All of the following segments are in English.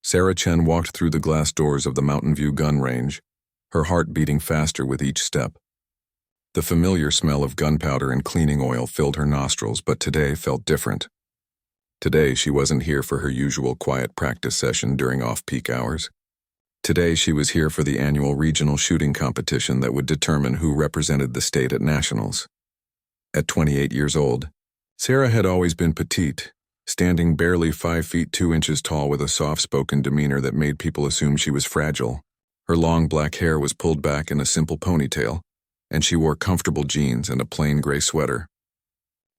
Sarah Chen walked through the glass doors of the Mountain View gun range, her heart beating faster with each step. The familiar smell of gunpowder and cleaning oil filled her nostrils, but today felt different. Today she wasn't here for her usual quiet practice session during off-peak hours. Today she was here for the annual regional shooting competition that would determine who represented the state at nationals. At 28 years old, Sarah had always been petite, standing barely 5 feet 2 inches tall with a soft-spoken demeanor that made people assume she was fragile. Her long black hair was pulled back in a simple ponytail, and she wore comfortable jeans and a plain gray sweater.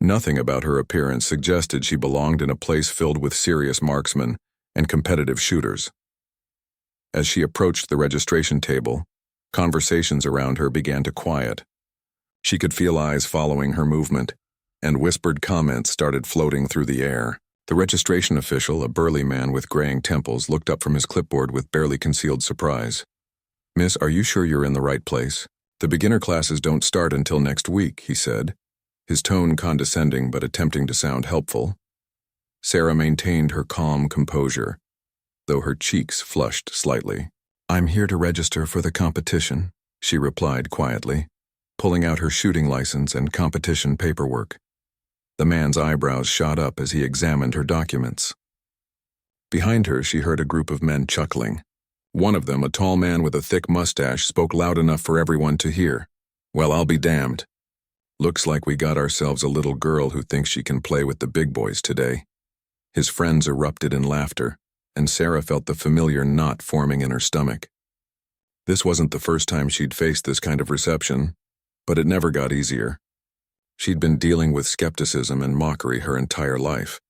Nothing about her appearance suggested she belonged in a place filled with serious marksmen and competitive shooters. As she approached the registration table, conversations around her began to quiet. She could feel eyes following her movement, and whispered comments started floating through the air. The registration official, a burly man with graying temples, looked up from his clipboard with barely concealed surprise. "Miss, are you sure you're in the right place? The beginner classes don't start until next week," he said, his tone condescending but attempting to sound helpful. Sarah maintained her calm composure, though her cheeks flushed slightly. "I'm here to register for the competition," she replied quietly, pulling out her shooting license and competition paperwork. The man's eyebrows shot up as he examined her documents. Behind her, she heard a group of men chuckling. One of them, a tall man with a thick mustache, spoke loud enough for everyone to hear. "Well, I'll be damned. Looks like we got ourselves a little girl who thinks she can play with the big boys today." His friends erupted in laughter, and Sarah felt the familiar knot forming in her stomach. This wasn't the first time she'd faced this kind of reception, but it never got easier. She'd been dealing with skepticism and mockery her entire life.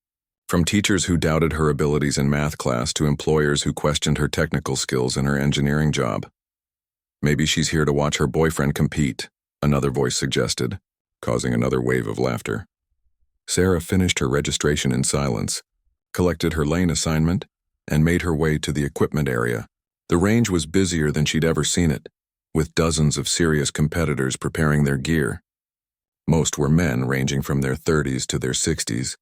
From teachers who doubted her abilities in math class to employers who questioned her technical skills in her engineering job. "Maybe she's here to watch her boyfriend compete," another voice suggested, causing another wave of laughter. Sarah finished her registration in silence, collected her lane assignment, and made her way to the equipment area. The range was busier than she'd ever seen it, with dozens of serious competitors preparing their gear. Most were men ranging from their 30s to their 60s,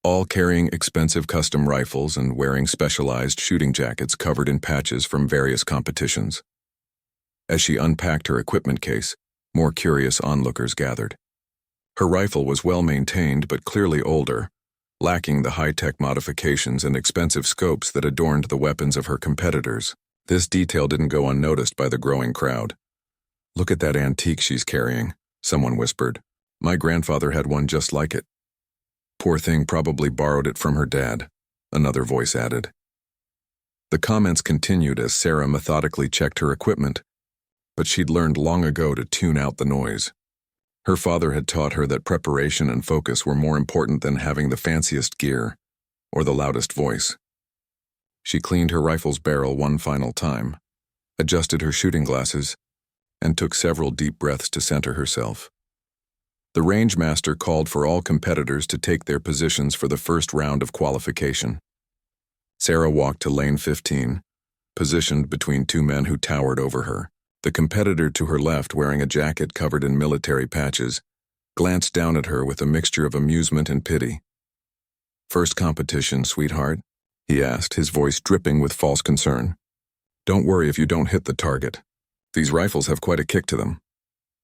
all carrying expensive custom rifles and wearing specialized shooting jackets covered in patches from various competitions. As she unpacked her equipment case, more curious onlookers gathered. Her rifle was well maintained but clearly older, lacking the high-tech modifications and expensive scopes that adorned the weapons of her competitors. This detail didn't go unnoticed by the growing crowd. "Look at that antique she's carrying," someone whispered. "My grandfather had one just like it." "Poor thing probably borrowed it from her dad," another voice added. The comments continued as Sarah methodically checked her equipment, but she'd learned long ago to tune out the noise. Her father had taught her that preparation and focus were more important than having the fanciest gear or the loudest voice. She cleaned her rifle's barrel one final time, adjusted her shooting glasses, and took several deep breaths to center herself. The range master called for all competitors to take their positions for the first round of qualification. Sarah walked to lane 15, positioned between two men who towered over her. The competitor to her left, wearing a jacket covered in military patches, glanced down at her with a mixture of amusement and pity. "First competition, sweetheart?" he asked, his voice dripping with false concern. "Don't worry if you don't hit the target. These rifles have quite a kick to them."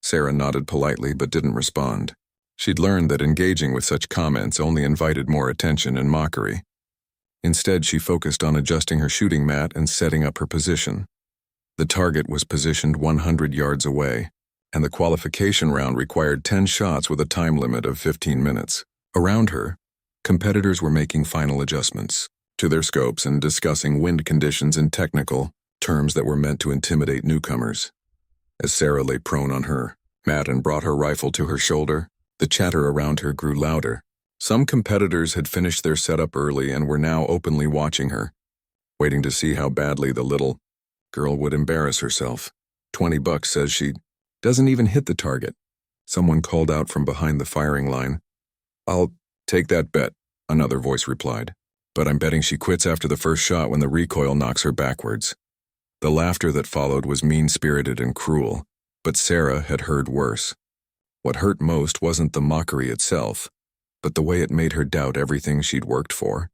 Sarah nodded politely but didn't respond. She'd learned that engaging with such comments only invited more attention and mockery. Instead, she focused on adjusting her shooting mat and setting up her position. The target was positioned 100 yards away, and the qualification round required 10 shots with a time limit of 15 minutes. Around her, competitors were making final adjustments to their scopes and discussing wind conditions and technical terms that were meant to intimidate newcomers. As Sarah lay prone on her mat and brought her rifle to her shoulder, the chatter around her grew louder. Some competitors had finished their setup early and were now openly watching her, waiting to see how badly the little girl would embarrass herself. $20 says she doesn't even hit the target," someone called out from behind the firing line. "I'll take that bet," another voice replied. "But I'm betting she quits after the first shot when the recoil knocks her backwards." The laughter that followed was mean-spirited and cruel, but Sarah had heard worse. What hurt most wasn't the mockery itself, but the way it made her doubt everything she'd worked for.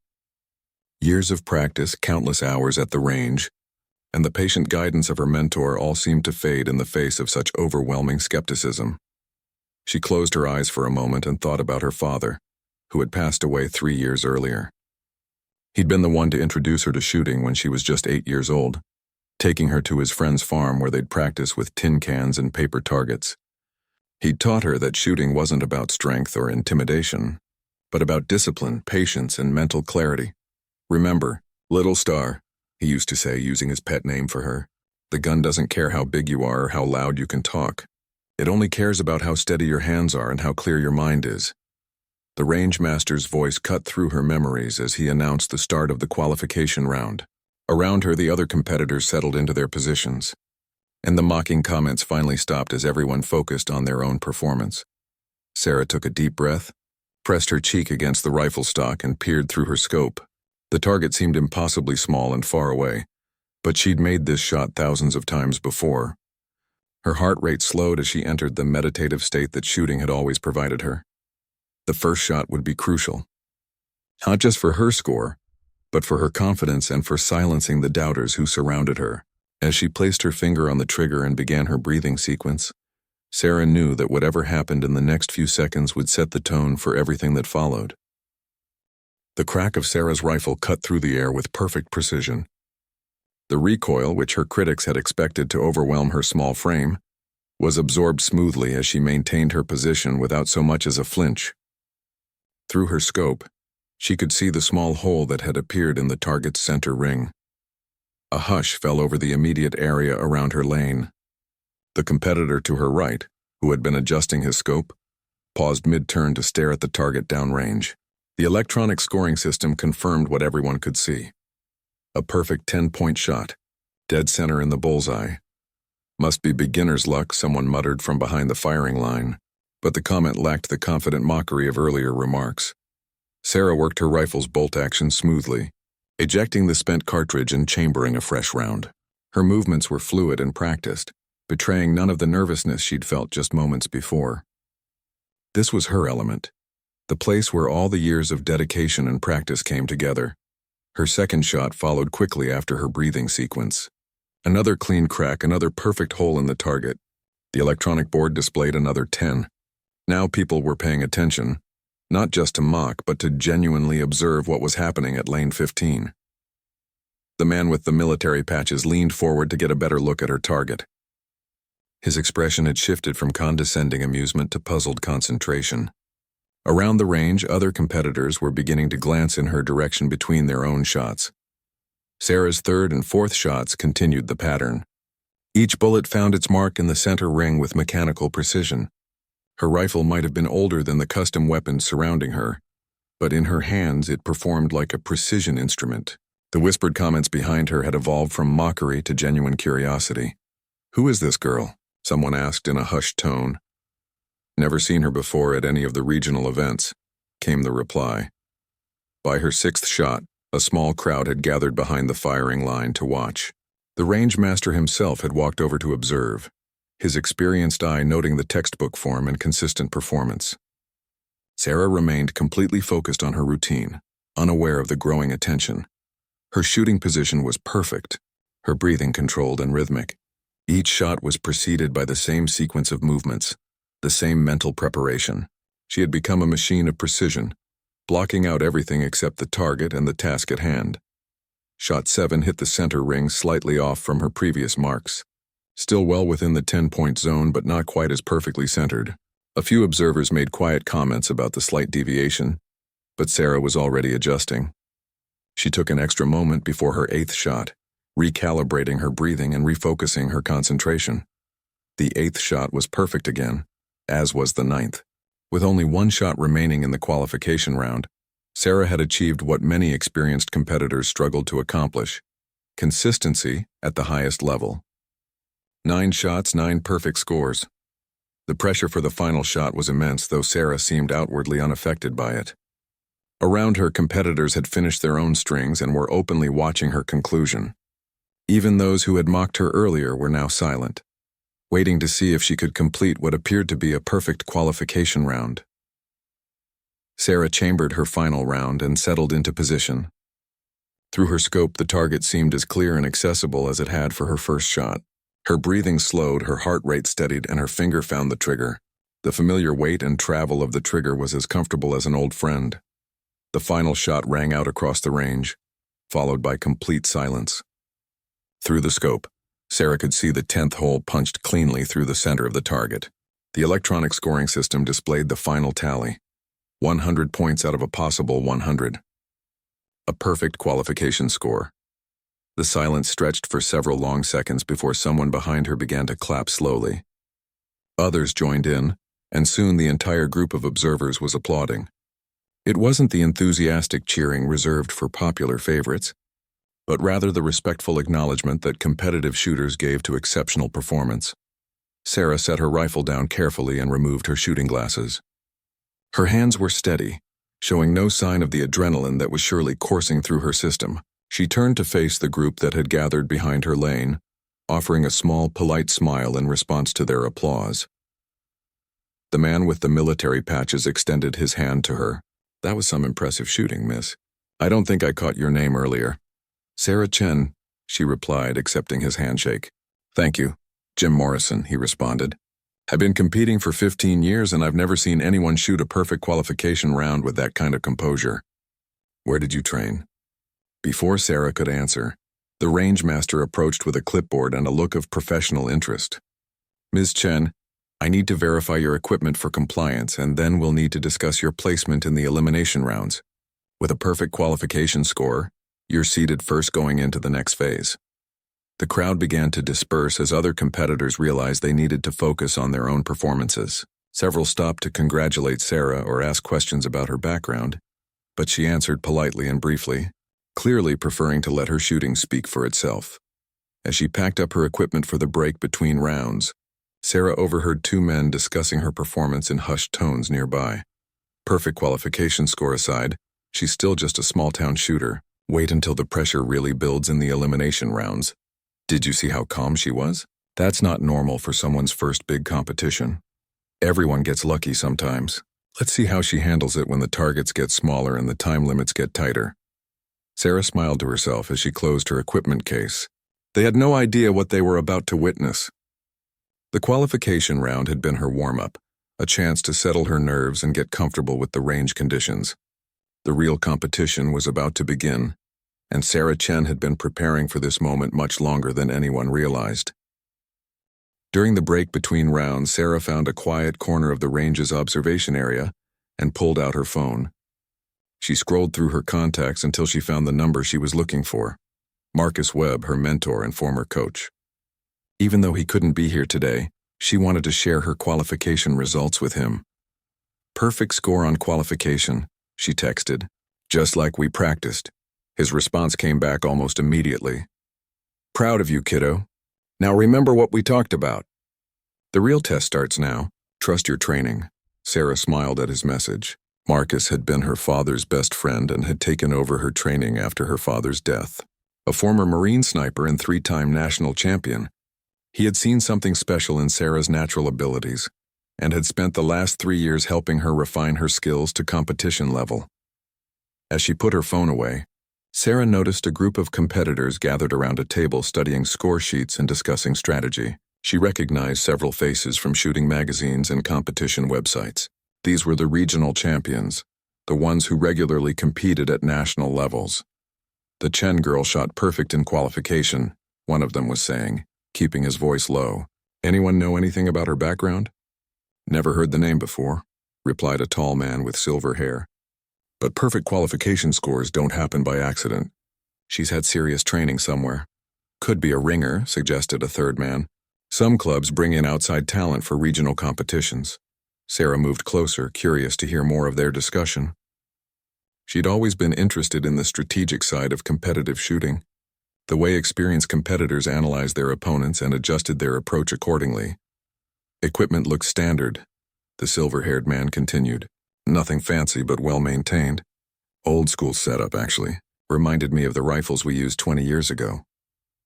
Years of practice, countless hours at the range, and the patient guidance of her mentor all seemed to fade in the face of such overwhelming skepticism. She closed her eyes for a moment and thought about her father, who had passed away 3 years earlier. He'd been the one to introduce her to shooting when she was just 8 years old, taking her to his friend's farm where they'd practice with tin cans and paper targets. He'd taught her that shooting wasn't about strength or intimidation, but about discipline, patience, and mental clarity. "Remember, little star," he used to say, using his pet name for her, "the gun doesn't care how big you are or how loud you can talk. It only cares about how steady your hands are and how clear your mind is." The range master's voice cut through her memories as he announced the start of the qualification round. Around her, the other competitors settled into their positions, and the mocking comments finally stopped as everyone focused on their own performance. Sarah took a deep breath, pressed her cheek against the rifle stock, and peered through her scope. The target seemed impossibly small and far away, but she'd made this shot thousands of times before. Her heart rate slowed as she entered the meditative state that shooting had always provided her. The first shot would be crucial, not just for her score, but for her confidence and for silencing the doubters who surrounded her. As she placed her finger on the trigger and began her breathing sequence, Sarah knew that whatever happened in the next few seconds would set the tone for everything that followed. The crack of Sarah's rifle cut through the air with perfect precision. The recoil, which her critics had expected to overwhelm her small frame, was absorbed smoothly as she maintained her position without so much as a flinch. Through her scope, she could see the small hole that had appeared in the target's center ring. A hush fell over the immediate area around her lane. The competitor to her right, who had been adjusting his scope, paused mid-turn to stare at the target downrange. The electronic scoring system confirmed what everyone could see. A perfect 10-point shot, dead center in the bullseye. "Must be beginner's luck," someone muttered from behind the firing line, but the comment lacked the confident mockery of earlier remarks. Sarah worked her rifle's bolt action smoothly, ejecting the spent cartridge and chambering a fresh round. Her movements were fluid and practiced, betraying none of the nervousness she'd felt just moments before. This was her element, the place where all the years of dedication and practice came together. Her second shot followed quickly after her breathing sequence. Another clean crack, another perfect hole in the target. The electronic board displayed another 10. Now people were paying attention, not just to mock, but to genuinely observe what was happening at lane 15. The man with the military patches leaned forward to get a better look at her target. His expression had shifted from condescending amusement to puzzled concentration. Around the range, other competitors were beginning to glance in her direction between their own shots. Sarah's third and fourth shots continued the pattern. Each bullet found its mark in the center ring with mechanical precision. Her rifle might have been older than the custom weapons surrounding her, but in her hands it performed like a precision instrument. The whispered comments behind her had evolved from mockery to genuine curiosity. "Who is this girl?" someone asked in a hushed tone. "Never seen her before at any of the regional events," came the reply. By her sixth shot, a small crowd had gathered behind the firing line to watch. The range master himself had walked over to observe, his experienced eye noting the textbook form and consistent performance. Sarah remained completely focused on her routine, unaware of the growing attention. Her shooting position was perfect, her breathing controlled and rhythmic. Each shot was preceded by the same sequence of movements, the same mental preparation. She had become a machine of precision, blocking out everything except the target and the task at hand. Shot 7 hit the center ring slightly off from her previous marks. Still well within the 10-point zone, but not quite as perfectly centered. A few observers made quiet comments about the slight deviation, but Sarah was already adjusting. She took an extra moment before her 8th shot, recalibrating her breathing and refocusing her concentration. The 8th shot was perfect again, as was the 9th. With only one shot remaining in the qualification round, Sarah had achieved what many experienced competitors struggled to accomplish: consistency at the highest level. 9 shots, 9 perfect scores. The pressure for the final shot was immense, though Sarah seemed outwardly unaffected by it. Around her, competitors had finished their own strings and were openly watching her conclusion. Even those who had mocked her earlier were now silent, waiting to see if she could complete what appeared to be a perfect qualification round. Sarah chambered her final round and settled into position. Through her scope, the target seemed as clear and accessible as it had for her first shot. Her breathing slowed, her heart rate steadied, and her finger found the trigger. The familiar weight and travel of the trigger was as comfortable as an old friend. The final shot rang out across the range, followed by complete silence. Through the scope, Sarah could see the 10th hole punched cleanly through the center of the target. The electronic scoring system displayed the final tally: 100 points out of a possible 100. A perfect qualification score. The silence stretched for several long seconds before someone behind her began to clap slowly. Others joined in, and soon the entire group of observers was applauding. It wasn't the enthusiastic cheering reserved for popular favorites, but rather the respectful acknowledgement that competitive shooters gave to exceptional performance. Sarah set her rifle down carefully and removed her shooting glasses. Her hands were steady, showing no sign of the adrenaline that was surely coursing through her system. She turned to face the group that had gathered behind her lane, offering a small, polite smile in response to their applause. The man with the military patches extended his hand to her. "That was some impressive shooting, miss. I don't think I caught your name earlier." "Sarah Chen," she replied, accepting his handshake. "Thank you. Jim Morrison," he responded. "I've been competing for 15 years and I've never seen anyone shoot a perfect qualification round with that kind of composure." "Where did you train?" Before Sarah could answer, the range master approached with a clipboard and a look of professional interest. "Ms. Chen, I need to verify your equipment for compliance, and then we'll need to discuss your placement in the elimination rounds. With a perfect qualification score, you're seated first going into the next phase." The crowd began to disperse as other competitors realized they needed to focus on their own performances. Several stopped to congratulate Sarah or ask questions about her background, but she answered politely and briefly, clearly preferring to let her shooting speak for itself. As she packed up her equipment for the break between rounds, Sarah overheard two men discussing her performance in hushed tones nearby. Perfect qualification score aside, she's still just a small-town shooter. Wait until the pressure really builds in the elimination rounds. Did you see how calm she was? That's not normal for someone's first big competition. Everyone gets lucky sometimes. Let's see how she handles it when the targets get smaller and the time limits get tighter. Sarah smiled to herself as she closed her equipment case. They had no idea what they were about to witness. The qualification round had been her warm-up, a chance to settle her nerves and get comfortable with the range conditions. The real competition was about to begin, and Sarah Chen had been preparing for this moment much longer than anyone realized. During the break between rounds, Sarah found a quiet corner of the range's observation area and pulled out her phone. She scrolled through her contacts until she found the number she was looking for: Marcus Webb, her mentor and former coach. Even though he couldn't be here today, she wanted to share her qualification results with him. "Perfect score on qualification," she texted. "Just like we practiced." His response came back almost immediately. "Proud of you, kiddo. Now remember what we talked about. The real test starts now. Trust your training." Sarah smiled at his message. Marcus had been her father's best friend and had taken over her training after her father's death. A former Marine sniper and 3-time national champion, he had seen something special in Sarah's natural abilities and had spent the last 3 years helping her refine her skills to competition level. As she put her phone away, Sarah noticed a group of competitors gathered around a table studying score sheets and discussing strategy. She recognized several faces from shooting magazines and competition websites. These were the regional champions, the ones who regularly competed at national levels. "The Chen girl shot perfect in qualification," one of them was saying, keeping his voice low. "Anyone know anything about her background?" "Never heard the name before," replied a tall man with silver hair. "But perfect qualification scores don't happen by accident. She's had serious training somewhere." "Could be a ringer," suggested a third man. "Some clubs bring in outside talent for regional competitions." Sarah moved closer, curious to hear more of their discussion. She'd always been interested in the strategic side of competitive shooting, the way experienced competitors analyzed their opponents and adjusted their approach accordingly. "Equipment looks standard," the silver-haired man continued. "Nothing fancy but well-maintained. Old school setup, actually. Reminded me of the rifles we used 20 years ago.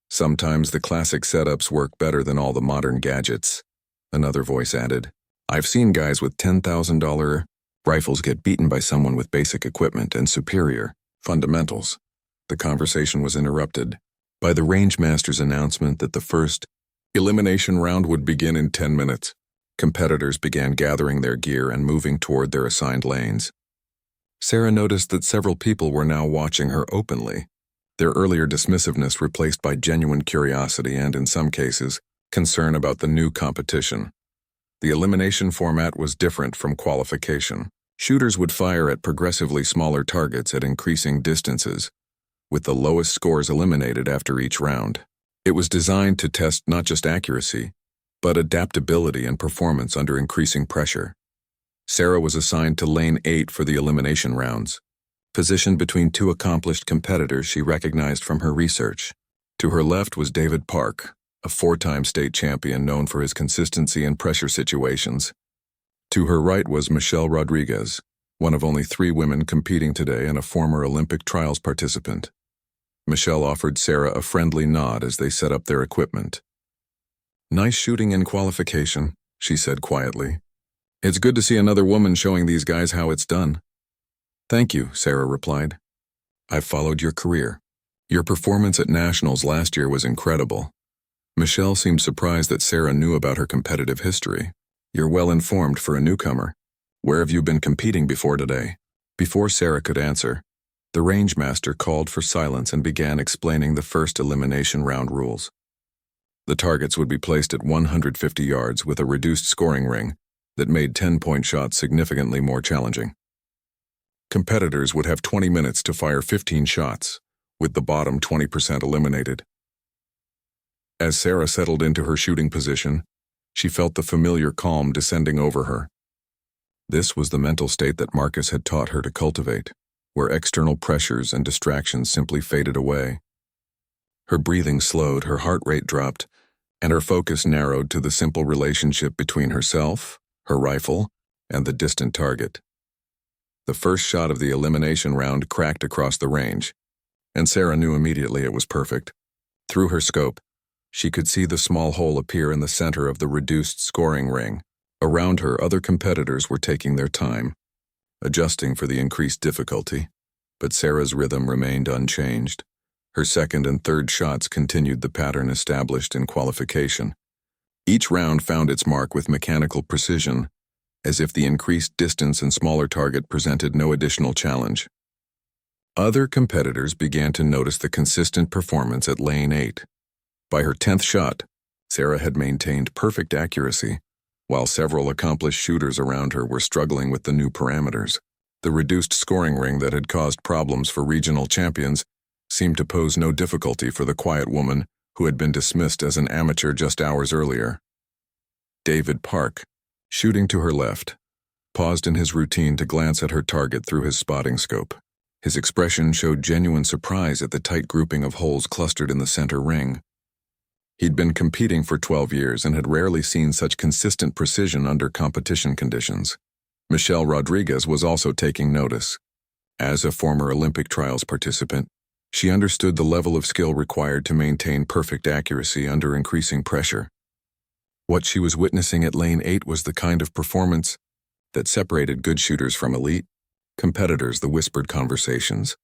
Sometimes the classic setups work better than all the modern gadgets," another voice added. "I've seen guys with $10,000 rifles get beaten by someone with basic equipment and superior fundamentals." The conversation was interrupted by the range master's announcement that the first elimination round would begin in 10 minutes. Competitors began gathering their gear and moving toward their assigned lanes. Sarah noticed that several people were now watching her openly, their earlier dismissiveness replaced by genuine curiosity and, in some cases, concern about the new competition. The elimination format was different from qualification. Shooters would fire at progressively smaller targets at increasing distances, with the lowest scores eliminated after each round. It was designed to test not just accuracy, but adaptability and performance under increasing pressure. Sarah was assigned to Lane 8 for the elimination rounds, positioned between two accomplished competitors she recognized from her research. To her left was David Park, a 4-time state champion known for his consistency in pressure situations. To her right was Michelle Rodriguez, one of only 3 women competing today and a former Olympic trials participant. Michelle offered Sarah a friendly nod as they set up their equipment. "Nice shooting in qualification," she said quietly. "It's good to see another woman showing these guys how it's done." "Thank you," Sarah replied. "I've followed your career. Your performance at Nationals last year was incredible." Michelle seemed surprised that Sarah knew about her competitive history. "You're well informed for a newcomer. Where have you been competing before today?" Before Sarah could answer, the range master called for silence and began explaining the first elimination round rules. The targets would be placed at 150 yards with a reduced scoring ring that made 10-point shots significantly more challenging. Competitors would have 20 minutes to fire 15 shots, with the bottom 20% eliminated. As Sarah settled into her shooting position, she felt the familiar calm descending over her. This was the mental state that Marcus had taught her to cultivate, where external pressures and distractions simply faded away. Her breathing slowed, her heart rate dropped, and her focus narrowed to the simple relationship between herself, her rifle, and the distant target. The first shot of the elimination round cracked across the range, and Sarah knew immediately it was perfect. Through her scope, she could see the small hole appear in the center of the reduced scoring ring. Around her, other competitors were taking their time, adjusting for the increased difficulty, but Sarah's rhythm remained unchanged. Her second and third shots continued the pattern established in qualification. Each round found its mark with mechanical precision, as if the increased distance and smaller target presented no additional challenge. Other competitors began to notice the consistent performance at Lane 8. By her 10th shot, Sarah had maintained perfect accuracy, while several accomplished shooters around her were struggling with the new parameters. The reduced scoring ring that had caused problems for regional champions seemed to pose no difficulty for the quiet woman who had been dismissed as an amateur just hours earlier. David Park, shooting to her left, paused in his routine to glance at her target through his spotting scope. His expression showed genuine surprise at the tight grouping of holes clustered in the center ring. He'd been competing for 12 years and had rarely seen such consistent precision under competition conditions. Michelle Rodriguez was also taking notice. As a former Olympic trials participant, she understood the level of skill required to maintain perfect accuracy under increasing pressure. What she was witnessing at Lane 8 was the kind of performance that separated good shooters from elite competitors. The whispered conversations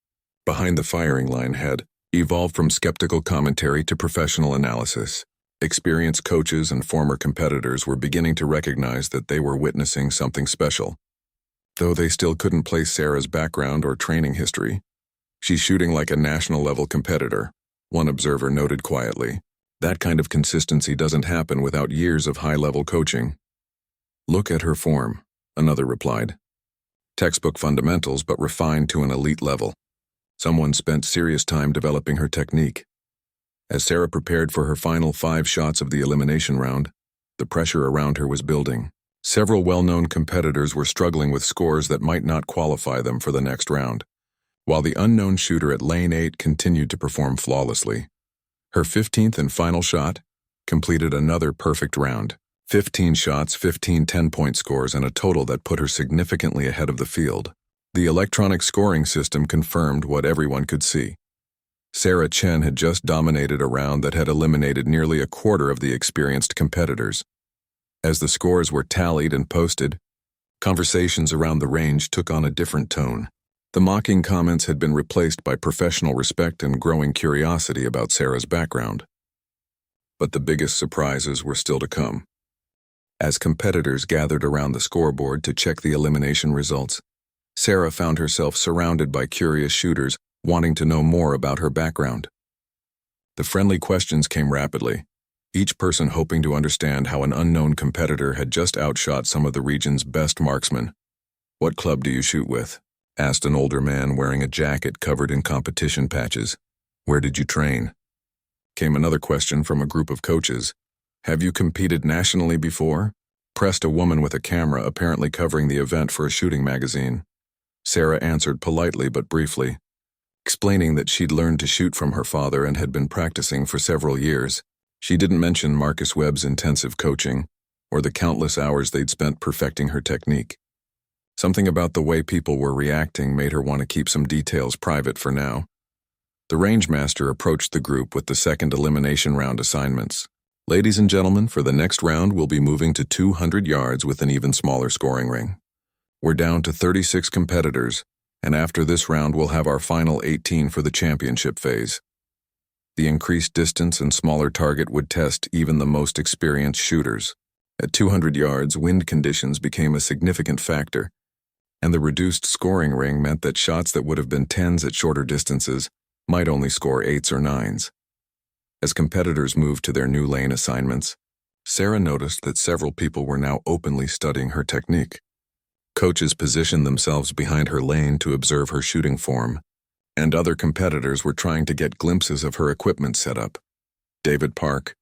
behind the firing line had evolved from skeptical commentary to professional analysis. Experienced coaches and former competitors were beginning to recognize that they were witnessing something special. Though they still couldn't place Sarah's background or training history, "She's shooting like a national-level competitor," one observer noted quietly. "That kind of consistency doesn't happen without years of high-level coaching." "Look at her form," another replied. "Textbook fundamentals, but refined to an elite level. Someone spent serious time developing her technique." As Sarah prepared for her final 5 shots of the elimination round, the pressure around her was building. Several well-known competitors were struggling with scores that might not qualify them for the next round, while the unknown shooter at Lane 8 continued to perform flawlessly. Her 15th and final shot completed another perfect round. 15 shots, 15 10-point scores, and a total that put her significantly ahead of the field. The electronic scoring system confirmed what everyone could see. Sarah Chen had just dominated a round that had eliminated nearly a quarter of the experienced competitors. As the scores were tallied and posted, conversations around the range took on a different tone. The mocking comments had been replaced by professional respect and growing curiosity about Sarah's background. But the biggest surprises were still to come. As competitors gathered around the scoreboard to check the elimination results, Sarah found herself surrounded by curious shooters wanting to know more about her background. The friendly questions came rapidly, each person hoping to understand how an unknown competitor had just outshot some of the region's best marksmen. "What club do you shoot with?" asked an older man wearing a jacket covered in competition patches. "Where did you train?" Came another question from a group of coaches. "Have you competed nationally before?" pressed a woman with a camera apparently covering the event for a shooting magazine. Sarah answered politely but briefly, explaining that she'd learned to shoot from her father and had been practicing for several years. She didn't mention Marcus Webb's intensive coaching or the countless hours they'd spent perfecting her technique. Something about the way people were reacting made her want to keep some details private for now. The rangemaster approached the group with the second elimination round assignments. "Ladies and gentlemen, for the next round we'll be moving to 200 yards with an even smaller scoring ring. We're down to 36 competitors, and after this round we'll have our final 18 for the championship phase." The increased distance and smaller target would test even the most experienced shooters. At 200 yards, wind conditions became a significant factor, and the reduced scoring ring meant that shots that would have been 10s at shorter distances might only score 8s or 9s. As competitors moved to their new lane assignments, Sarah noticed that several people were now openly studying her technique. Coaches positioned themselves behind her lane to observe her shooting form, and other competitors were trying to get glimpses of her equipment setup. David Park,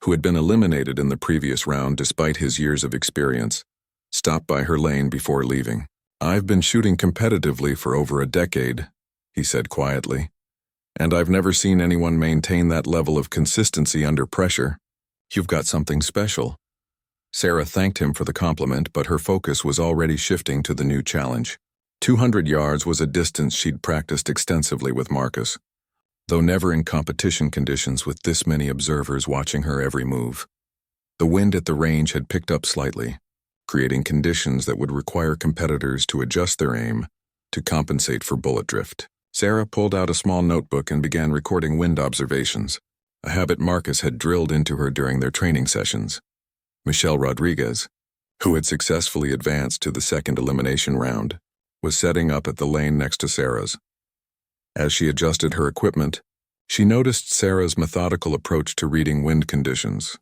who had been eliminated in the previous round despite his years of experience, stopped by her lane before leaving. "I've been shooting competitively for over a decade," he said quietly, "and I've never seen anyone maintain that level of consistency under pressure. You've got something special." Sarah thanked him for the compliment, but her focus was already shifting to the new challenge. 200 yards was a distance she'd practiced extensively with Marcus, though never in competition conditions with this many observers watching her every move. The wind at the range had picked up slightly, creating conditions that would require competitors to adjust their aim to compensate for bullet drift. Sarah pulled out a small notebook and began recording wind observations, a habit Marcus had drilled into her during their training sessions. Michelle Rodriguez, who had successfully advanced to the second elimination round, was setting up at the lane next to Sarah's. As she adjusted her equipment, she noticed Sarah's methodical approach to reading wind conditions.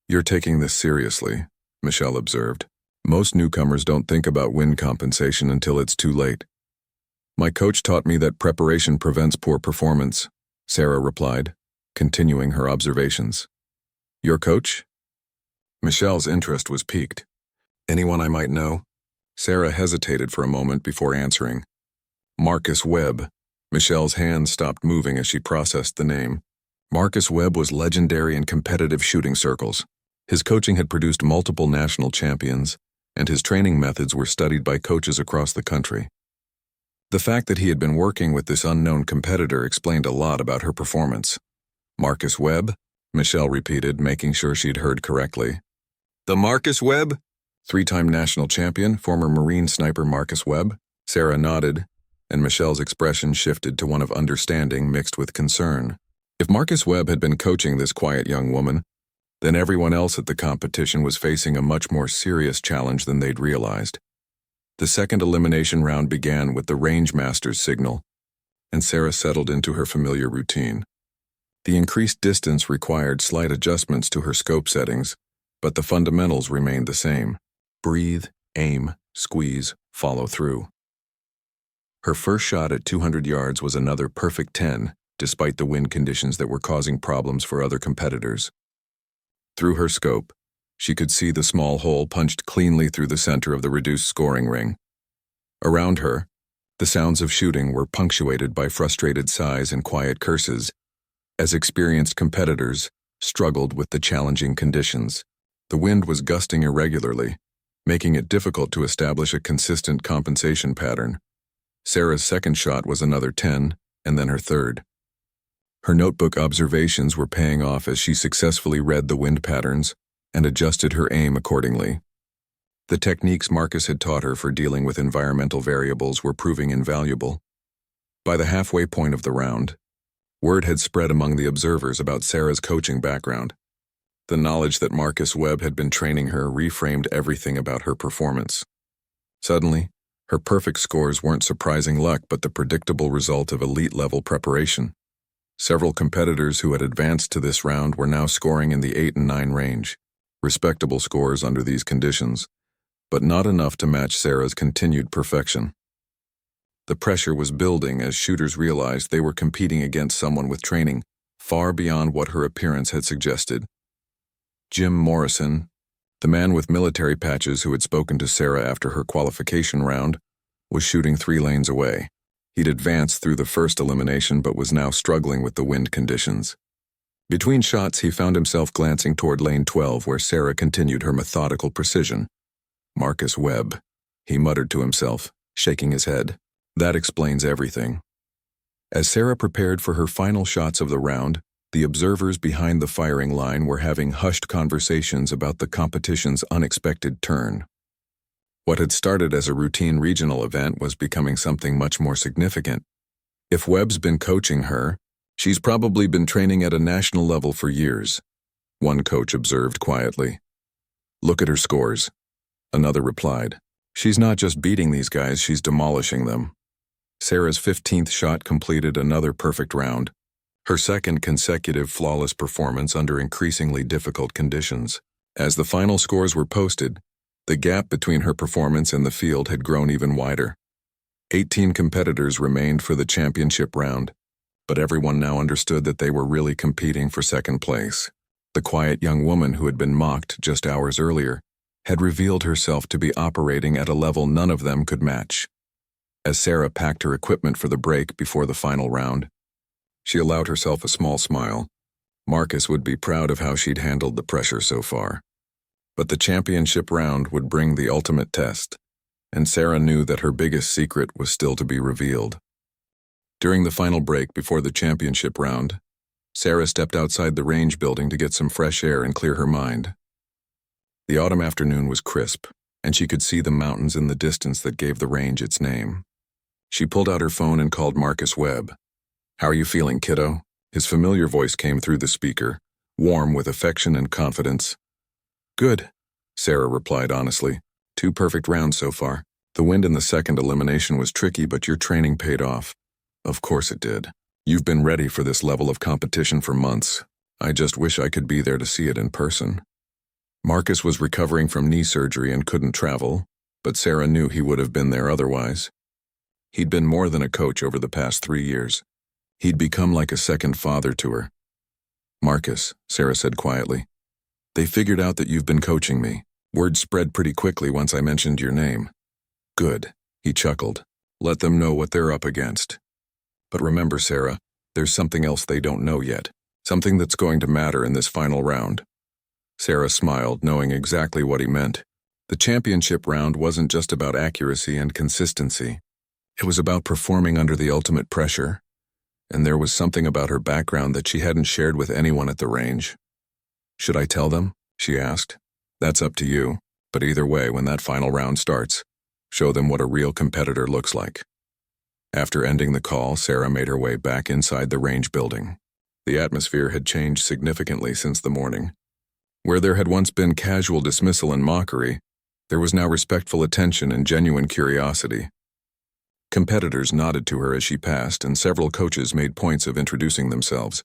"You're taking this seriously," Michelle observed. "Most newcomers don't think about wind compensation until it's too late." "My coach taught me that preparation prevents poor performance," Sarah replied, continuing her observations. "Your coach?" Michelle's interest was piqued. "Anyone I might know?" Sarah hesitated for a moment before answering. "Marcus Webb." Michelle's hands stopped moving as she processed the name. Marcus Webb was legendary in competitive shooting circles. His coaching had produced multiple national champions, and his training methods were studied by coaches across the country. The fact that he had been working with this unknown competitor explained a lot about her performance. "Marcus Webb?" Michelle repeated, making sure she'd heard correctly. "The Marcus Webb?" "Three-time national champion, former Marine sniper Marcus Webb?" Sarah nodded, and Michelle's expression shifted to one of understanding mixed with concern. If Marcus Webb had been coaching this quiet young woman, then everyone else at the competition was facing a much more serious challenge than they'd realized. The second elimination round began with the rangemaster's signal, and Sarah settled into her familiar routine. The increased distance required slight adjustments to her scope settings, but the fundamentals remained the same. Breathe, aim, squeeze, follow through. Her first shot at 200 yards was another perfect 10, despite the wind conditions that were causing problems for other competitors. Through her scope, she could see the small hole punched cleanly through the center of the reduced scoring ring. Around her, the sounds of shooting were punctuated by frustrated sighs and quiet curses, as experienced competitors struggled with the challenging conditions. The wind was gusting irregularly, making it difficult to establish a consistent compensation pattern. Sarah's second shot was another 10, and then her third. Her notebook observations were paying off as she successfully read the wind patterns and adjusted her aim accordingly. The techniques Marcus had taught her for dealing with environmental variables were proving invaluable. By the halfway point of the round, word had spread among the observers about Sarah's coaching background. The knowledge that Marcus Webb had been training her reframed everything about her performance. Suddenly, her perfect scores weren't surprising luck but the predictable result of elite-level preparation. Several competitors who had advanced to this round were now scoring in the 8 and 9 range, respectable scores under these conditions, but not enough to match Sarah's continued perfection. The pressure was building as shooters realized they were competing against someone with training far beyond what her appearance had suggested. Jim Morrison, the man with military patches who had spoken to Sarah after her qualification round, was shooting 3 lanes away. He'd advanced through the first elimination but was now struggling with the wind conditions. Between shots, he found himself glancing toward lane 12 where Sarah continued her methodical precision. Marcus Webb, he muttered to himself, shaking his head. That explains everything. As Sarah prepared for her final shots of the round, the observers behind the firing line were having hushed conversations about the competition's unexpected turn. What had started as a routine regional event was becoming something much more significant. If Webb's been coaching her, she's probably been training at a national level for years, one coach observed quietly. Look at her scores, another replied. She's not just beating these guys, she's demolishing them. Sarah's 15th shot completed another perfect round, her second consecutive flawless performance under increasingly difficult conditions. As the final scores were posted, the gap between her performance and the field had grown even wider. 18 competitors remained for the championship round, but everyone now understood that they were really competing for second place. The quiet young woman who had been mocked just hours earlier had revealed herself to be operating at a level none of them could match. As Sarah packed her equipment for the break before the final round, she allowed herself a small smile. Marcus would be proud of how she'd handled the pressure so far. But the championship round would bring the ultimate test, and Sarah knew that her biggest secret was still to be revealed. During the final break before the championship round, Sarah stepped outside the range building to get some fresh air and clear her mind. The autumn afternoon was crisp, and she could see the mountains in the distance that gave the range its name. She pulled out her phone and called Marcus Webb. "How are you feeling, kiddo?" His familiar voice came through the speaker, warm with affection and confidence. "Good," Sarah replied honestly. 2 perfect rounds so far. The wind in the second elimination was tricky, but your training paid off. Of course it did. You've been ready for this level of competition for months. I just wish I could be there to see it in person. Marcus was recovering from knee surgery and couldn't travel, but Sarah knew he would have been there otherwise. He'd been more than a coach over the past 3 years. He'd become like a second father to her. "Marcus," Sarah said quietly, "they figured out that you've been coaching me. Word spread pretty quickly once I mentioned your name." "Good," he chuckled. "Let them know what they're up against. But remember, Sarah, there's something else they don't know yet. Something that's going to matter in this final round." Sarah smiled, knowing exactly what he meant. The championship round wasn't just about accuracy and consistency. It was about performing under the ultimate pressure, and there was something about her background that she hadn't shared with anyone at the range. "Should I tell them?" she asked. "That's up to you, but either way, when that final round starts, show them what a real competitor looks like." After ending the call, Sarah made her way back inside the range building. The atmosphere had changed significantly since the morning. Where there had once been casual dismissal and mockery, there was now respectful attention and genuine curiosity. Competitors nodded to her as she passed, and several coaches made points of introducing themselves.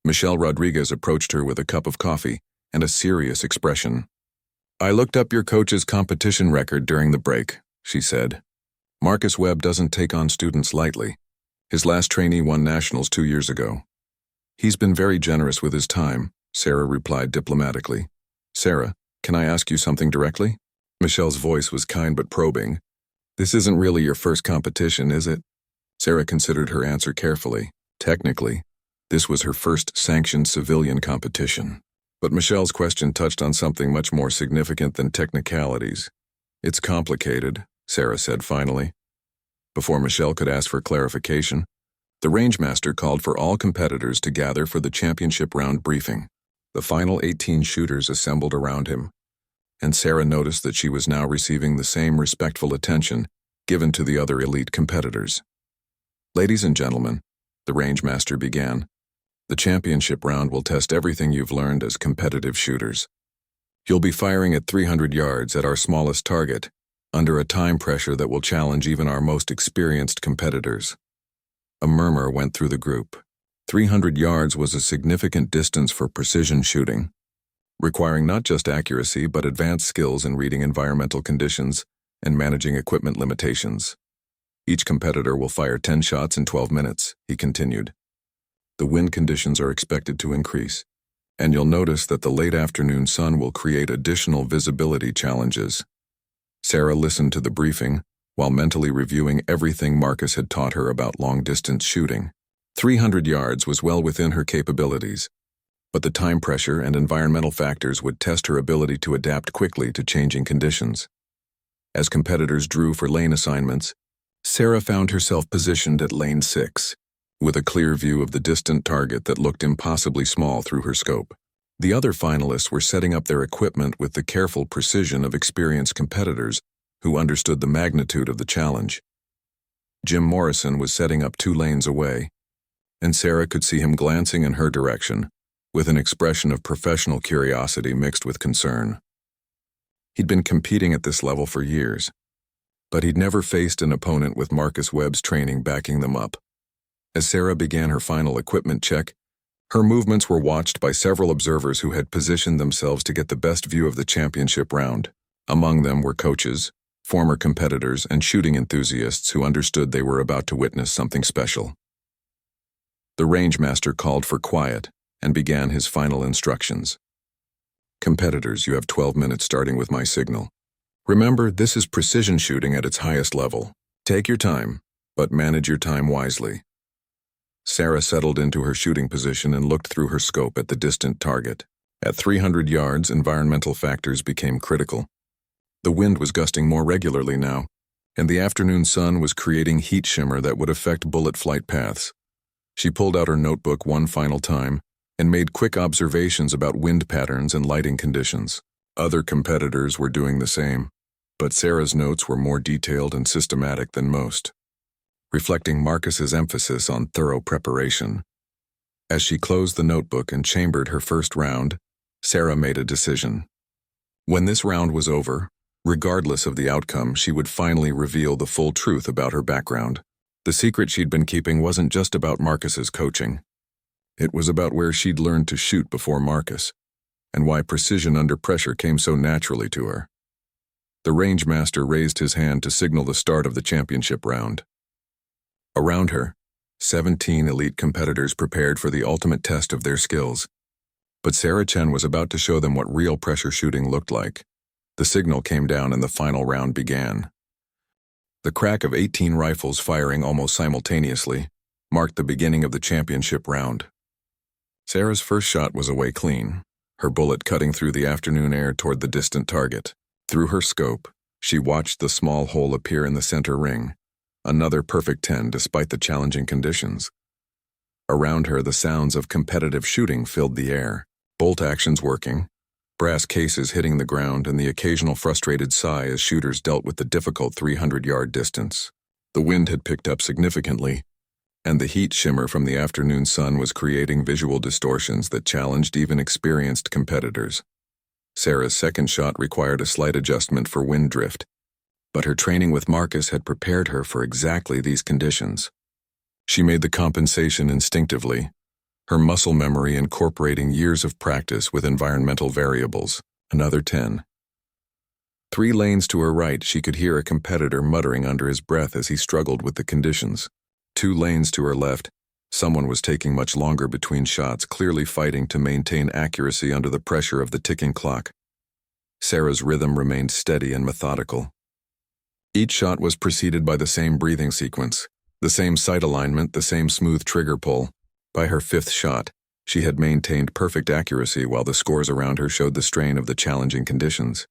Michelle Rodriguez approached her with a cup of coffee and a serious expression. "I looked up your coach's competition record during the break," she said. "Marcus Webb doesn't take on students lightly. His last trainee won nationals 2 years ago." "He's been very generous with his time," Sarah replied diplomatically. "Sarah, can I ask you something directly?" Michelle's voice was kind but probing. "This isn't really your first competition, is it?" Sarah considered her answer carefully. Technically, this was her first sanctioned civilian competition. But Michelle's question touched on something much more significant than technicalities. "It's complicated," Sarah said finally. Before Michelle could ask for clarification, the rangemaster called for all competitors to gather for the championship round briefing. The final 18 shooters assembled around him. and Sarah noticed that she was now receiving the same respectful attention given to the other elite competitors. "Ladies and gentlemen," the range master began, "the championship round will test everything you've learned as competitive shooters. You'll be firing at 300 yards at our smallest target, under a time pressure that will challenge even our most experienced competitors." A murmur went through the group. 300 yards was a significant distance for precision shooting, requiring not just accuracy but advanced skills in reading environmental conditions and managing equipment limitations. "Each competitor will fire 10 shots in 12 minutes, he continued. "The wind conditions are expected to increase, and you'll notice that the late afternoon sun will create additional visibility challenges." Sarah listened to the briefing while mentally reviewing everything Marcus had taught her about long-distance shooting. 300 yards was well within her capabilities, but the time pressure and environmental factors would test her ability to adapt quickly to changing conditions. As competitors drew for lane assignments, Sarah found herself positioned at lane 6, with a clear view of the distant target that looked impossibly small through her scope. The other finalists were setting up their equipment with the careful precision of experienced competitors who understood the magnitude of the challenge. Jim Morrison was setting up 2 lanes away, and Sarah could see him glancing in her direction, with an expression of professional curiosity mixed with concern. He'd been competing at this level for years, but he'd never faced an opponent with Marcus Webb's training backing them up. As Sarah began her final equipment check, her movements were watched by several observers who had positioned themselves to get the best view of the championship round. Among them were coaches, former competitors, and shooting enthusiasts who understood they were about to witness something special. The range master called for quiet and began his final instructions. "Competitors, you have 12 minutes starting with my signal. Remember, this is precision shooting at its highest level. Take your time, but manage your time wisely." Sarah settled into her shooting position and looked through her scope at the distant target. At 300 yards, environmental factors became critical. The wind was gusting more regularly now, and the afternoon sun was creating heat shimmer that would affect bullet flight paths. She pulled out her notebook one final time and made quick observations about wind patterns and lighting conditions. Other competitors were doing the same, but Sarah's notes were more detailed and systematic than most, reflecting Marcus's emphasis on thorough preparation. As she closed the notebook and chambered her first round, Sarah made a decision. When this round was over, regardless of the outcome, she would finally reveal the full truth about her background. The secret she'd been keeping wasn't just about Marcus's coaching. It was about where she'd learned to shoot before Marcus, and why precision under pressure came so naturally to her. The range master raised his hand to signal the start of the championship round. Around her, 17 elite competitors prepared for the ultimate test of their skills. But Sarah Chen was about to show them what real pressure shooting looked like. The signal came down and the final round began. The crack of 18 rifles firing almost simultaneously marked the beginning of the championship round. Sarah's first shot was away clean, her bullet cutting through the afternoon air toward the distant target. Through her scope, she watched the small hole appear in the center ring, another perfect 10 despite the challenging conditions. Around her, the sounds of competitive shooting filled the air, bolt actions working, brass cases hitting the ground, and the occasional frustrated sigh as shooters dealt with the difficult 300-yard distance. The wind had picked up significantly, and the heat shimmer from the afternoon sun was creating visual distortions that challenged even experienced competitors. Sarah's second shot required a slight adjustment for wind drift, but her training with Marcus had prepared her for exactly these conditions. She made the compensation instinctively, her muscle memory incorporating years of practice with environmental variables. Another 10. 3 lanes to her right, she could hear a competitor muttering under his breath as he struggled with the conditions. 2 lanes to her left, someone was taking much longer between shots, clearly fighting to maintain accuracy under the pressure of the ticking clock. Sarah's rhythm remained steady and methodical. Each shot was preceded by the same breathing sequence, the same sight alignment, the same smooth trigger pull. By her 5th shot, she had maintained perfect accuracy while the scores around her showed the strain of the challenging conditions.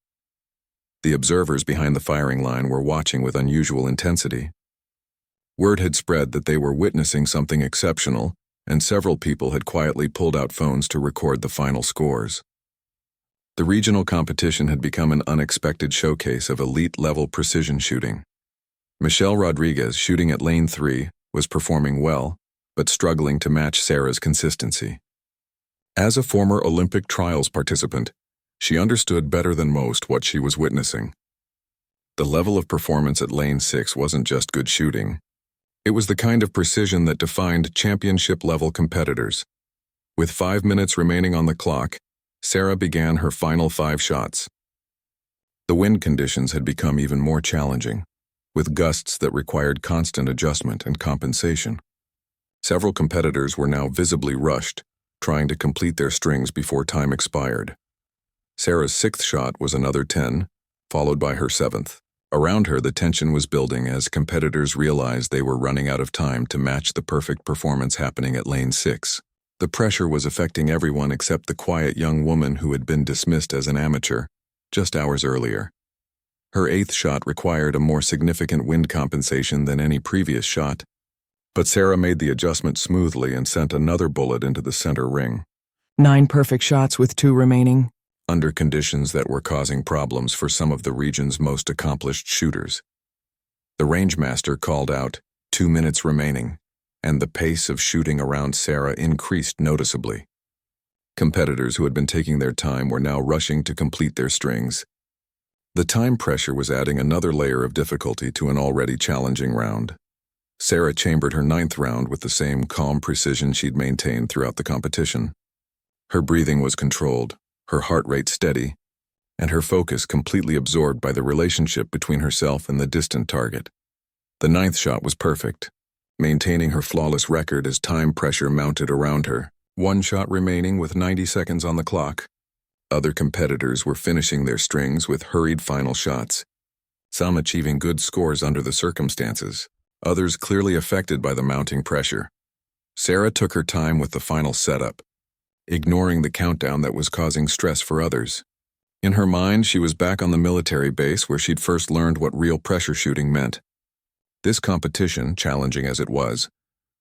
The observers behind the firing line were watching with unusual intensity. Word had spread that they were witnessing something exceptional, and several people had quietly pulled out phones to record the final scores. The regional competition had become an unexpected showcase of elite-level precision shooting. Michelle Rodriguez, shooting at lane 3, was performing well, but struggling to match Sarah's consistency. As a former Olympic trials participant, she understood better than most what she was witnessing. The level of performance at lane 6 wasn't just good shooting. It was the kind of precision that defined championship-level competitors. With 5 minutes remaining on the clock, Sarah began her final 5 shots. The wind conditions had become even more challenging, with gusts that required constant adjustment and compensation. Several competitors were now visibly rushed, trying to complete their strings before time expired. Sarah's 6th shot was another 10, followed by her 7th. Around her, the tension was building as competitors realized they were running out of time to match the perfect performance happening at lane 6. The pressure was affecting everyone except the quiet young woman who had been dismissed as an amateur just hours earlier. Her 8th shot required a more significant wind compensation than any previous shot, but Sarah made the adjustment smoothly and sent another bullet into the center ring. 9 perfect shots with 2 remaining. Under conditions that were causing problems for some of the region's most accomplished shooters. The range master called out, 2 minutes remaining, and the pace of shooting around Sarah increased noticeably. Competitors who had been taking their time were now rushing to complete their strings. The time pressure was adding another layer of difficulty to an already challenging round. Sarah chambered her 9th round with the same calm precision she'd maintained throughout the competition. Her breathing was controlled, her heart rate steady, and her focus completely absorbed by the relationship between herself and the distant target. The 9th shot was perfect, maintaining her flawless record as time pressure mounted around her. 1 shot remaining with 90 seconds on the clock. Other competitors were finishing their strings with hurried final shots, some achieving good scores under the circumstances, others clearly affected by the mounting pressure. Sarah took her time with the final setup, ignoring the countdown that was causing stress for others. In her mind, she was back on the military base where she'd first learned what real pressure shooting meant. This competition, challenging as it was,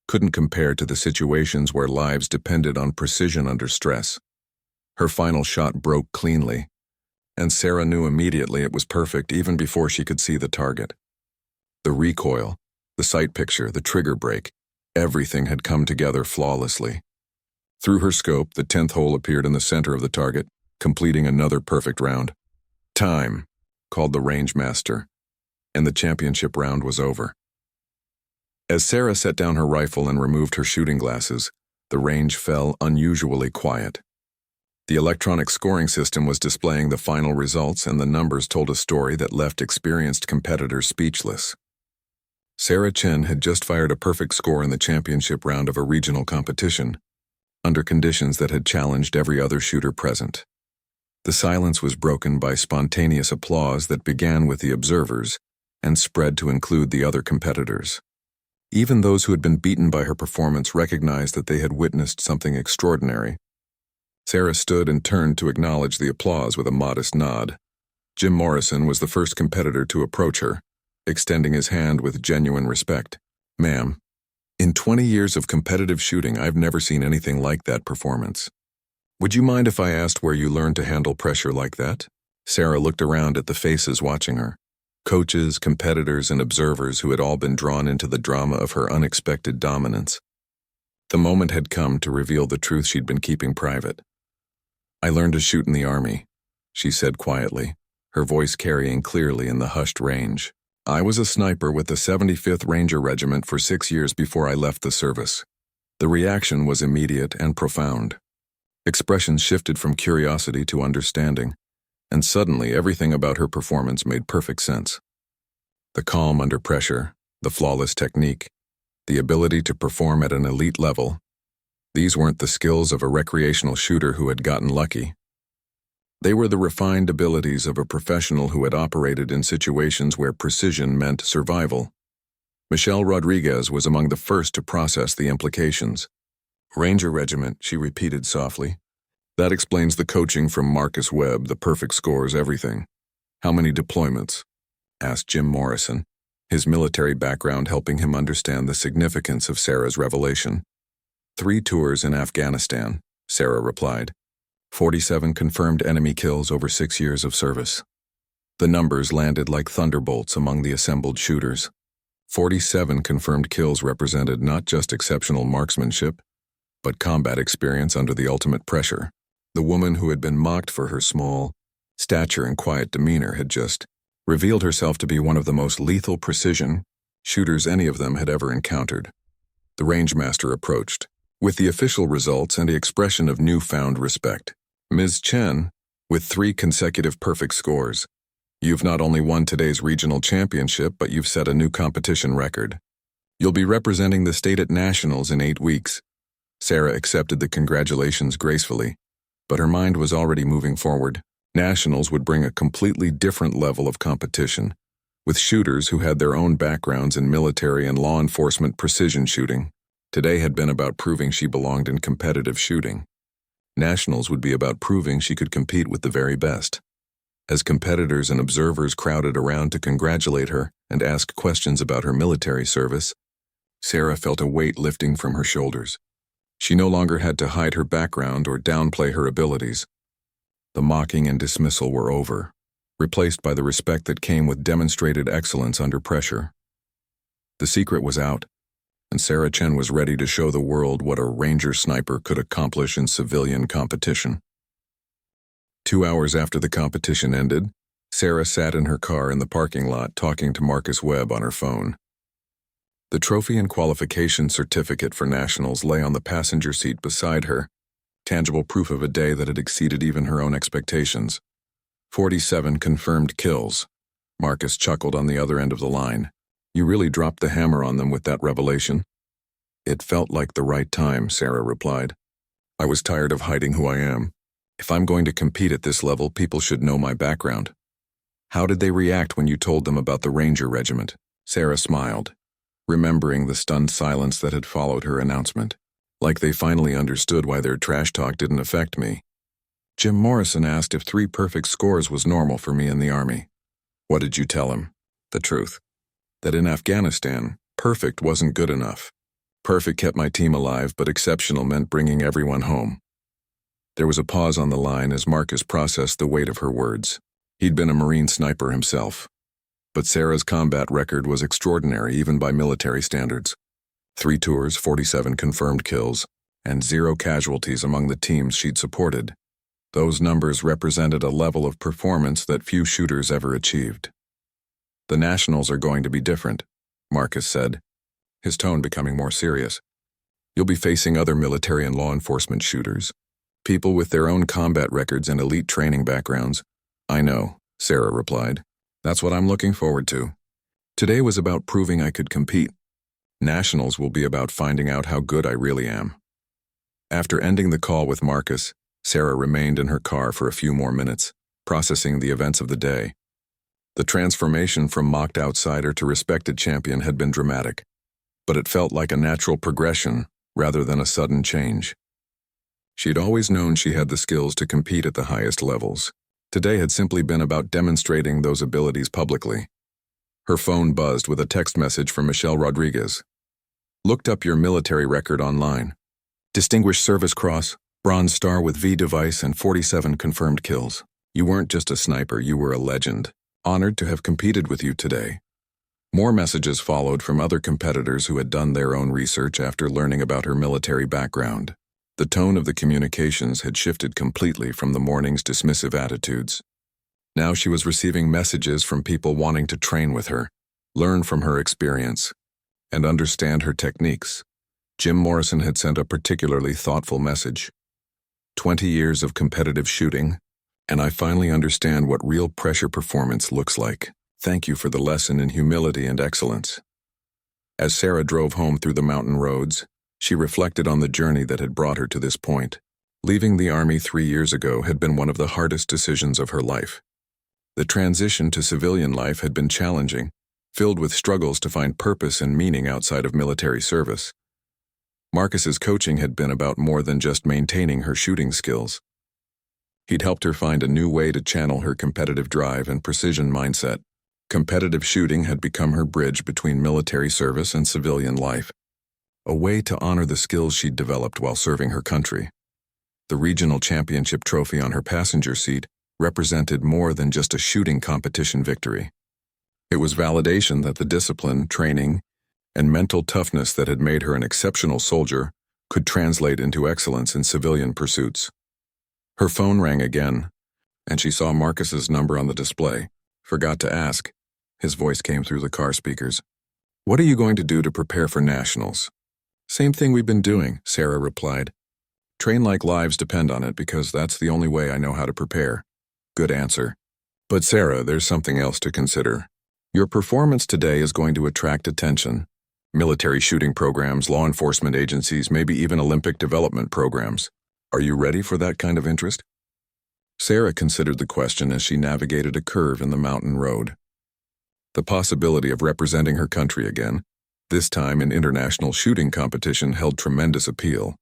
couldn't compare to the situations where lives depended on precision under stress. Her final shot broke cleanly, and Sarah knew immediately it was perfect even before she could see the target. The recoil, the sight picture, the trigger break, everything had come together flawlessly. Through her scope, the 10th hole appeared in the center of the target, completing another perfect round. "Time," called the range master, and the championship round was over. As Sarah set down her rifle and removed her shooting glasses, the range fell unusually quiet. The electronic scoring system was displaying the final results, and the numbers told a story that left experienced competitors speechless. Sarah Chen had just fired a perfect score in the championship round of a regional competition, under conditions that had challenged every other shooter present. The silence was broken by spontaneous applause that began with the observers and spread to include the other competitors. Even those who had been beaten by her performance recognized that they had witnessed something extraordinary. Sarah stood and turned to acknowledge the applause with a modest nod. Jim Morrison was the first competitor to approach her, extending his hand with genuine respect. "Ma'am, in 20 years of competitive shooting, I've never seen anything like that performance. Would you mind if I asked where you learned to handle pressure like that?" Sarah looked around at the faces watching her. Coaches, competitors, and observers who had all been drawn into the drama of her unexpected dominance. The moment had come to reveal the truth she'd been keeping private. "I learned to shoot in the Army," she said quietly, her voice carrying clearly in the hushed range. "I was a sniper with the 75th Ranger Regiment for 6 years before I left the service." The reaction was immediate and profound. Expressions shifted from curiosity to understanding, and suddenly everything about her performance made perfect sense. The calm under pressure, the flawless technique, the ability to perform at an elite level. These weren't the skills of a recreational shooter who had gotten lucky. They were the refined abilities of a professional who had operated in situations where precision meant survival. Michelle Rodriguez was among the first to process the implications. "Ranger Regiment," she repeated softly. "That explains the coaching from Marcus Webb, the perfect scores, everything. How many deployments?" asked Jim Morrison, his military background helping him understand the significance of Sarah's revelation. 3 tours in Afghanistan," Sarah replied. 47 confirmed enemy kills over 6 years of service. The numbers landed like thunderbolts among the assembled shooters. 47 confirmed kills represented not just exceptional marksmanship, but combat experience under the ultimate pressure. The woman who had been mocked for her small stature and quiet demeanor had just revealed herself to be one of the most lethal precision shooters any of them had ever encountered. The rangemaster approached, with the official results and the expression of newfound respect. Ms. Chen, with 3 consecutive perfect scores, you've not only won today's regional championship, but you've set a new competition record. You'll be representing the state at nationals in 8 weeks. Sarah accepted the congratulations gracefully, but her mind was already moving forward. Nationals would bring a completely different level of competition, with shooters who had their own backgrounds in military and law enforcement precision shooting. Today had been about proving she belonged in competitive shooting. Nationals would be about proving she could compete with the very best. As competitors and observers crowded around to congratulate her and ask questions about her military service, Sarah felt a weight lifting from her shoulders. She no longer had to hide her background or downplay her abilities. The mocking and dismissal were over, replaced by the respect that came with demonstrated excellence under pressure. The secret was out, and Sarah Chen was ready to show the world what a Ranger sniper could accomplish in civilian competition. 2 hours after the competition ended, Sarah sat in her car in the parking lot talking to Marcus Webb on her phone. The trophy and qualification certificate for nationals lay on the passenger seat beside her, tangible proof of a day that had exceeded even her own expectations. 47 confirmed kills. Marcus chuckled on the other end of the line. You really dropped the hammer on them with that revelation? It felt like the right time, Sarah replied. I was tired of hiding who I am. If I'm going to compete at this level, people should know my background. How did they react when you told them about the Ranger Regiment? Sarah smiled, remembering the stunned silence that had followed her announcement. Like they finally understood why their trash talk didn't affect me. Jim Morrison asked if 3 perfect scores was normal for me in the Army. What did you tell him? The truth. That in Afghanistan, perfect wasn't good enough. Perfect kept my team alive, but exceptional meant bringing everyone home. There was a pause on the line as Marcus processed the weight of her words. He'd been a Marine sniper himself. But Sarah's combat record was extraordinary even by military standards. 3 tours, 47 confirmed kills, and 0 casualties among the teams she'd supported. Those numbers represented a level of performance that few shooters ever achieved. The nationals are going to be different, Marcus said, his tone becoming more serious. You'll be facing other military and law enforcement shooters, people with their own combat records and elite training backgrounds. I know, Sarah replied. That's what I'm looking forward to. Today was about proving I could compete. Nationals will be about finding out how good I really am. After ending the call with Marcus, Sarah remained in her car for a few more minutes, processing the events of the day. The transformation from mocked outsider to respected champion had been dramatic, but it felt like a natural progression rather than a sudden change. She'd always known she had the skills to compete at the highest levels. Today had simply been about demonstrating those abilities publicly. Her phone buzzed with a text message from Michelle Rodriguez. Looked up your military record online. Distinguished Service Cross, Bronze Star with V device and 47 confirmed kills. You weren't just a sniper, you were a legend. Honored to have competed with you today. More messages followed from other competitors who had done their own research after learning about her military background. The tone of the communications had shifted completely from the morning's dismissive attitudes. Now she was receiving messages from people wanting to train with her, learn from her experience, and understand her techniques. Jim Morrison had sent a particularly thoughtful message. 20 years of competitive shooting, and I finally understand what real pressure performance looks like. Thank you for the lesson in humility and excellence. As Sarah drove home through the mountain roads, she reflected on the journey that had brought her to this point. Leaving the Army 3 years ago had been one of the hardest decisions of her life. The transition to civilian life had been challenging, filled with struggles to find purpose and meaning outside of military service. Marcus's coaching had been about more than just maintaining her shooting skills. He'd helped her find a new way to channel her competitive drive and precision mindset. Competitive shooting had become her bridge between military service and civilian life, a way to honor the skills she'd developed while serving her country. The regional championship trophy on her passenger seat represented more than just a shooting competition victory. It was validation that the discipline, training, and mental toughness that had made her an exceptional soldier could translate into excellence in civilian pursuits. Her phone rang again, and she saw Marcus's number on the display. Forgot to ask. His voice came through the car speakers. "What are you going to do to prepare for nationals?" "Same thing we've been doing," Sarah replied. "Train like lives depend on it because that's the only way I know how to prepare." Good answer. "But Sarah, there's something else to consider. Your performance today is going to attract attention. Military shooting programs, law enforcement agencies, maybe even Olympic development programs. Are you ready for that kind of interest?" Sarah considered the question as she navigated a curve in the mountain road. The possibility of representing her country again, this time in international shooting competition, held tremendous appeal.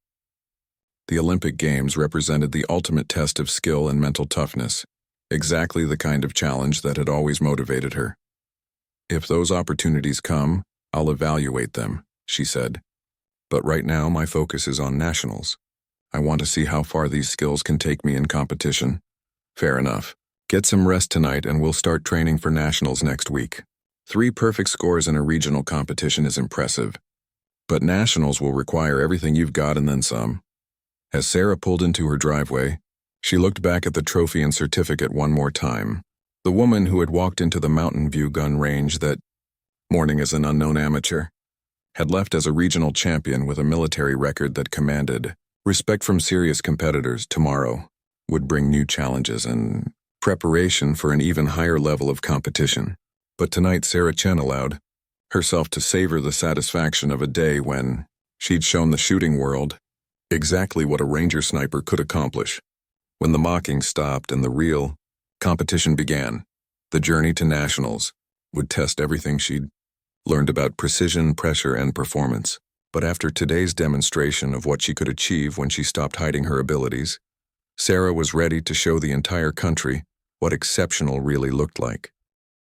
The Olympic Games represented the ultimate test of skill and mental toughness, exactly the kind of challenge that had always motivated her. "If those opportunities come, I'll evaluate them," she said. "But right now my focus is on nationals. I want to see how far these skills can take me in competition." "Fair enough. Get some rest tonight and we'll start training for nationals next week." 3 perfect scores in a regional competition is impressive. But nationals will require everything you've got and then some. As Sarah pulled into her driveway, she looked back at the trophy and certificate one more time. The woman who had walked into the Mountain View gun range that morning as an unknown amateur had left as a regional champion with a military record that commanded respect from serious competitors. Tomorrow would bring new challenges and preparation for an even higher level of competition. But tonight Sarah Chen allowed herself to savor the satisfaction of a day when she'd shown the shooting world exactly what a Ranger sniper could accomplish. When the mocking stopped and the real competition began, the journey to nationals would test everything she'd learned about precision, pressure, and performance. But after today's demonstration of what she could achieve when she stopped hiding her abilities, Sarah was ready to show the entire country what exceptional really looked like.